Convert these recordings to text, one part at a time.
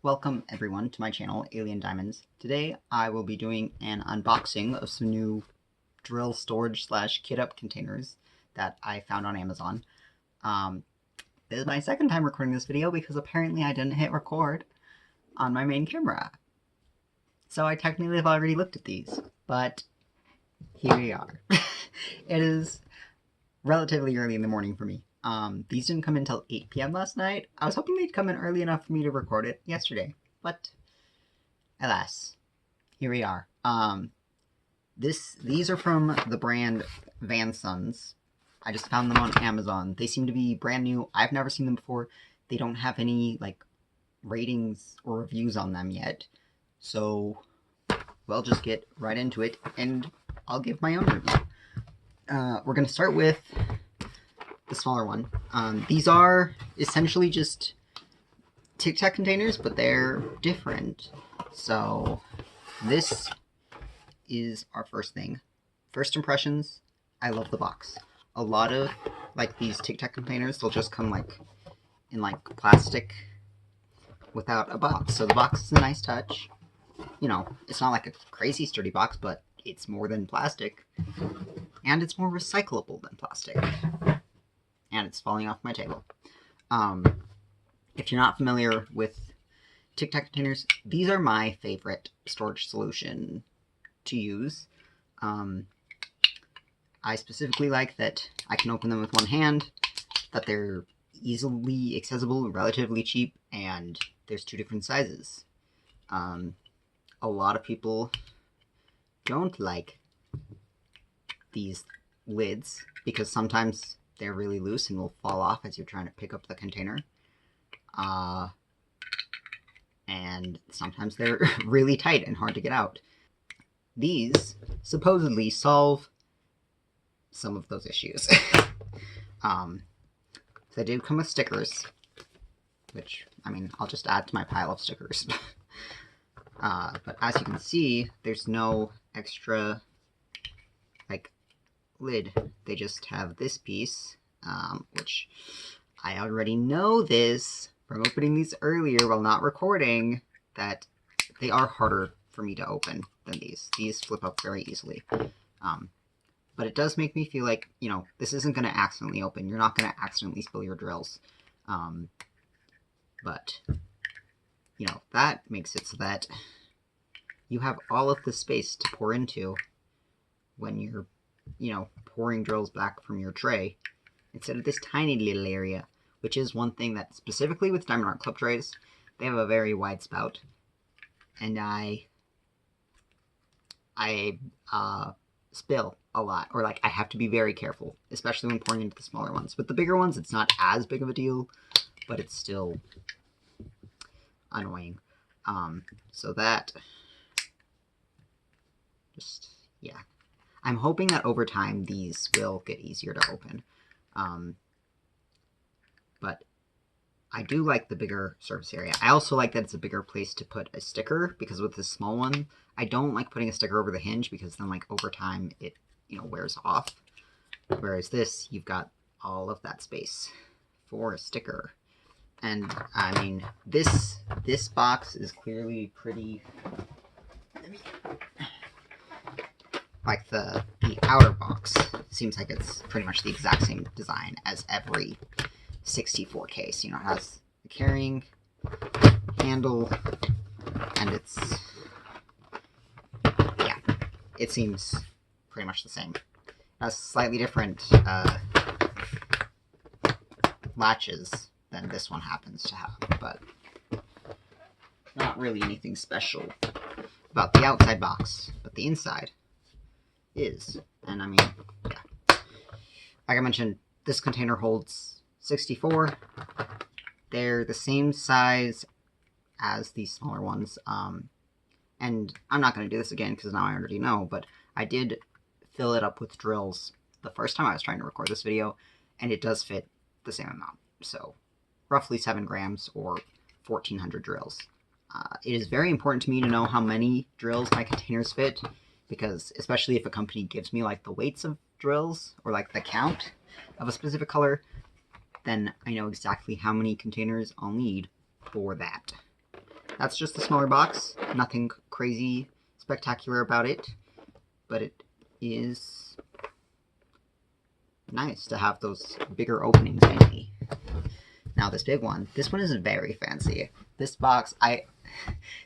Welcome everyone to my channel, Alien Diamonds. Today I will be doing an unboxing of some new drill storage / kit up containers that I found on Amazon. This is my second time recording this video because apparently I didn't hit record on my main camera. So I technically have already looked at these, but here we are. It is relatively early in the morning for me. These didn't come in until 8 p.m. last night. I was hoping they'd come in early enough for me to record it yesterday, but alas, here we are. These are from the brand Van Sons. I just found them on Amazon. They seem to be brand new. I've never seen them before. They don't have any, ratings or reviews on them yet. So, we'll just get right into it, and I'll give my own review. We're going to start with the smaller one. These are essentially just tic-tac containers, but they're different. So this is our first thing. First impressions, I love the box. A lot of these tic-tac containers, they'll just come in plastic without a box. So the box is a nice touch. You know, it's not like a crazy sturdy box, but it's more than plastic. And it's more recyclable than plastic. And it's falling off my table. If you're not familiar with tic-tac containers, these are my favorite storage solution to use. I specifically like that I can open them with one hand, that they're easily accessible, relatively cheap, and there's two different sizes. A lot of people don't like these lids because sometimes they're really loose and will fall off as you're trying to pick up the container. And sometimes they're really tight and hard to get out. These supposedly solve some of those issues. So they did come with stickers, which, I mean, I'll just add to my pile of stickers. But as you can see, there's no extra, lid. They just have this piece, which I already know this from opening these earlier while not recording, that they are harder for me to open than these. These flip up very easily. But it does make me feel like, you know, this isn't going to accidentally open. You're not going to accidentally spill your drills. But, you know, that makes it so that you have all of the space to pour into when you're, you know, pouring drills back from your tray, instead of this tiny little area, which is one thing that specifically with Diamond Art Club trays, they have a very wide spout, and I spill a lot, or I have to be very careful, especially when pouring into the smaller ones. With the bigger ones, it's not as big of a deal, but it's still annoying. So that, just, yeah. I'm hoping that over time these will get easier to open. But I do like the bigger surface area. I also like that it's a bigger place to put a sticker, because with this small one, I don't like putting a sticker over the hinge, because then over time it, you know, wears off. Whereas this, you've got all of that space for a sticker. And I mean, this box is clearly pretty, the outer box seems like it's pretty much the exact same design as every 64 case. You know, it has the carrying handle, and it's, yeah, it seems pretty much the same. It has slightly different latches than this one happens to have, but not really anything special about the outside box, but the inside is. And I mean, yeah. Like I mentioned, this container holds 64. They're the same size as these smaller ones. And I'm not going to do this again because now I already know, but I did fill it up with drills the first time I was trying to record this video, and it does fit the same amount. So roughly 7 grams or 1,400 drills. It is very important to me to know how many drills my containers fit, because especially if a company gives me the weights of drills or the count of a specific color, then I know exactly how many containers I'll need for that. that's just the smaller box. Nothing crazy spectacular about it, but it is nice to have those bigger openings maybe. Now this big one, this one is very fancy. This box,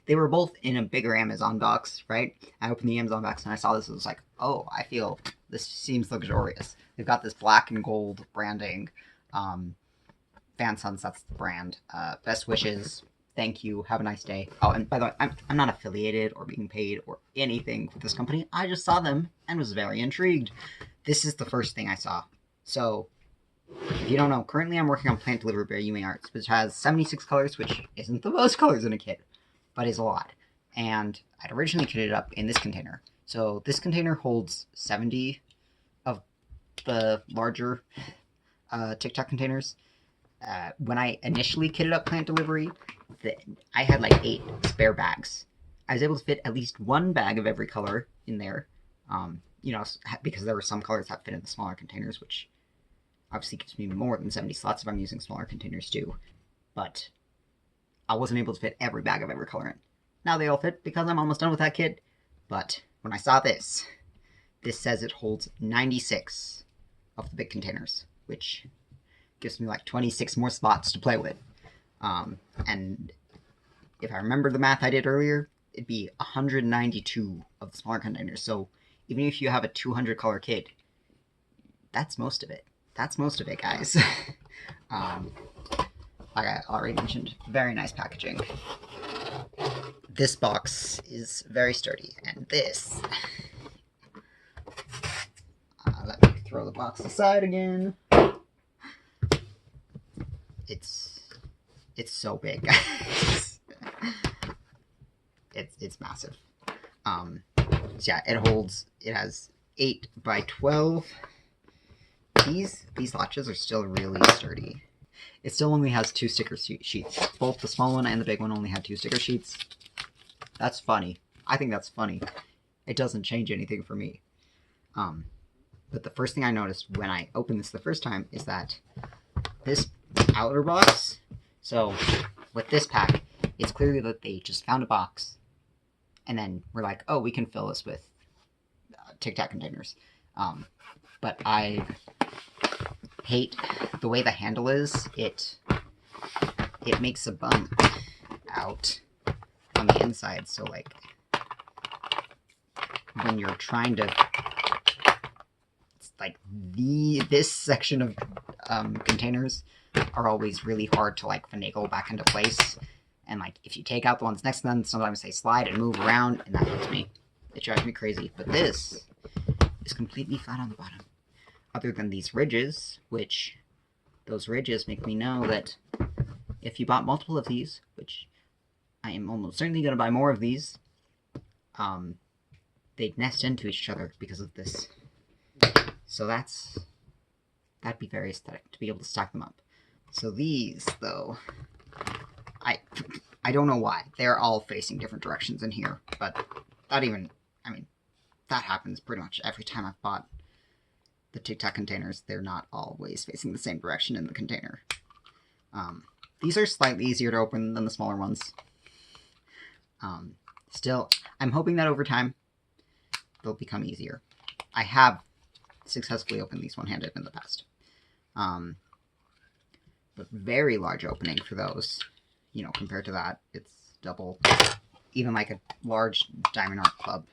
they were both in a bigger Amazon box, right? I opened the Amazon box and I saw this and was like, oh, I feel this seems luxurious. They've got this black and gold branding. Van Suns, that's the brand. Best wishes. Thank you. Have a nice day. Oh, and by the way, I'm not affiliated or being paid or anything with this company. I just saw them and was very intrigued. This is the first thing I saw. So, if you don't know, currently I'm working on Plant Delivery by Yumi Arts, which has 76 colors, which isn't the most colors in a kit, but is a lot. And I'd originally kitted it up in this container. So this container holds 70 of the larger tic-tac containers. When I initially kitted up Plant Delivery, I had like 8 spare bags. I was able to fit at least 1 bag of every color in there, because there were some colors that fit in the smaller containers, which obviously gives me more than 70 slots if I'm using smaller containers too. But I wasn't able to fit every bag of every color in. Now they all fit because I'm almost done with that kit. But when I saw this says it holds 96 of the big containers, which gives me like 26 more spots to play with. And if I remember the math I did earlier, it'd be 192 of the smaller containers. So even if you have a 200 color kit, that's most of it. That's most of it, guys. Like I already mentioned, very nice packaging. This box is very sturdy, and this... let me throw the box aside again. It's so big, guys. It's massive. So yeah, it has 8 by 12. These latches are still really sturdy. It still only has 2 sticker sheets. Both the small one and the big one only had 2 sticker sheets. That's funny. I think that's funny. It doesn't change anything for me. But the first thing I noticed when I opened this the first time is that this outer box, so with this pack, it's clearly that they just found a box and then we're like, oh, we can fill this with tic-tac containers. But I hate the way the handle is. It makes a bump out on the inside, so like when you're trying to, it's like this section of containers are always really hard to like finagle back into place, and like if you take out the ones next to them, sometimes they slide and move around, and that hurts me. It drives me crazy. But this is completely flat on the bottom, other than these ridges, which those ridges make me know that if you bought multiple of these, which I am almost certainly going to buy more of these, they'd nest into each other because of this. So that'd be very aesthetic, to be able to stack them up. So these, though, I don't know why. They're all facing different directions in here, but that happens pretty much every time I've bought the tic-tac containers. They're not always facing the same direction in the container. These are slightly easier to open than the smaller ones. Still, I'm hoping that over time, they'll become easier. I have successfully opened these one-handed in the past. But very large opening for those. Compared to that, it's double. Even like a large Diamond Art Club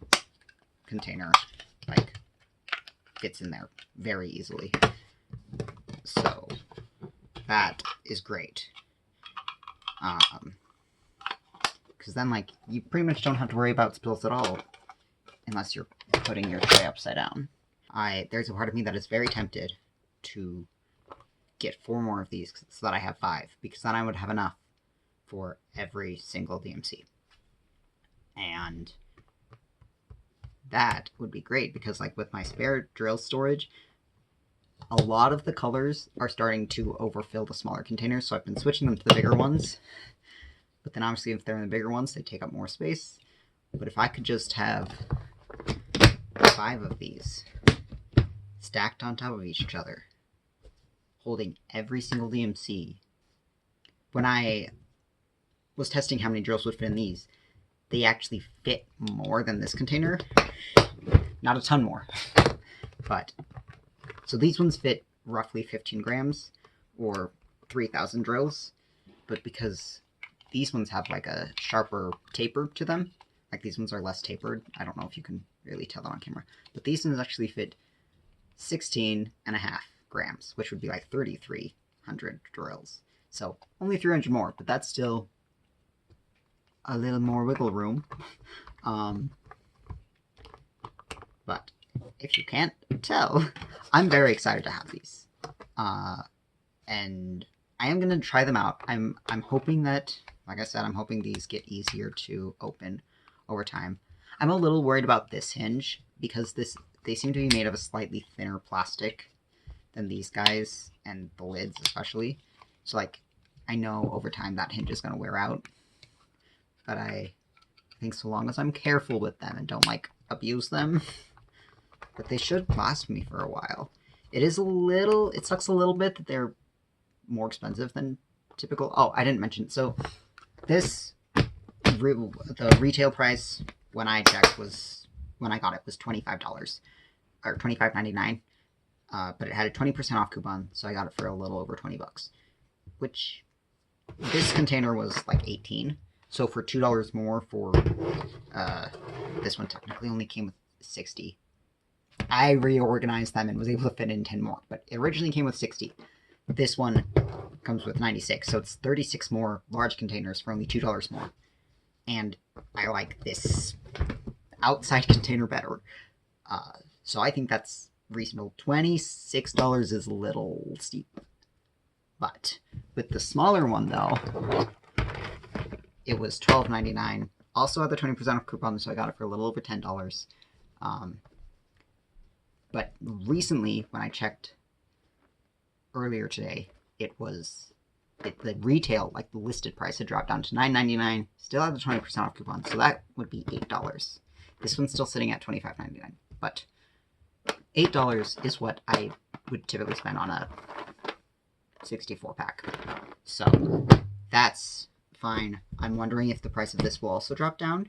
container, like, fits in there very easily. So, that is great. Because then, like, you pretty much don't have to worry about spills at all, unless you're putting your tray upside down. There's a part of me that is very tempted to get 4 more of these so that I have 5, because then I would have enough for every single DMC. And that would be great, because like with my spare drill storage, a lot of the colors are starting to overfill the smaller containers, so I've been switching them to the bigger ones. But then obviously if they're in the bigger ones, they take up more space. But if I could just have 5 of these stacked on top of each other, holding every single DMC. When I was testing how many drills would fit in these. They actually fit more than this container. Not a ton more. But, so these ones fit roughly 15 grams, or 3,000 drills. But because these ones have like a sharper taper to them, like these ones are less tapered. I don't know if you can really tell that on camera. But these ones actually fit 16.5 grams, which would be like 3,300 drills. So only 300 more, but that's still a little more wiggle room. But if you can't tell, I'm very excited to have these. And I am going to try them out. I'm hoping that, like I said, I'm hoping these get easier to open over time. I'm a little worried about this hinge because they seem to be made of a slightly thinner plastic than these guys, and the lids especially. So like, I know over time that hinge is going to wear out. But I think so long as I'm careful with them and don't like abuse them, that they should last me for a while. It sucks a little bit that they're more expensive than typical. Oh, I didn't mention. So this, the retail price when I checked when I got it was $25 or $25.99. But it had a 20% off coupon, so I got it for a little over $20, which this container was like $18. So for $2 more for this one technically only came with 60. I reorganized them and was able to fit in 10 more, but it originally came with 60. This one comes with 96, so it's 36 more large containers for only $2 more. And I like this outside container better. So I think that's reasonable. $26 is a little steep. But with the smaller one, though, it was $12.99. Also had the 20% off coupon, so I got it for a little over $10. But recently, when I checked earlier today, the retail, like the listed price, had dropped down to $9.99. Still had the 20% off coupon, so that would be $8. This one's still sitting at $25.99, but $8 is what I would typically spend on a 64 pack. So that's fine. I'm wondering if the price of this will also drop down.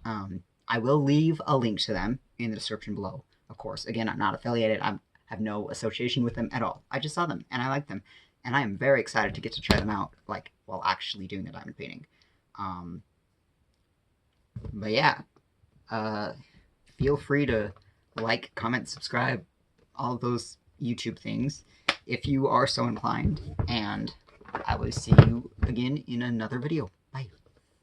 I will leave a link to them in the description below. Of course, again, I'm not affiliated. I have no association with them at all. I just saw them and I like them, and I am very excited to get to try them out, like while actually doing the diamond painting. But yeah, feel free to like, comment, subscribe, all of those YouTube things if you are so inclined, and I will see you again in another video. Bye.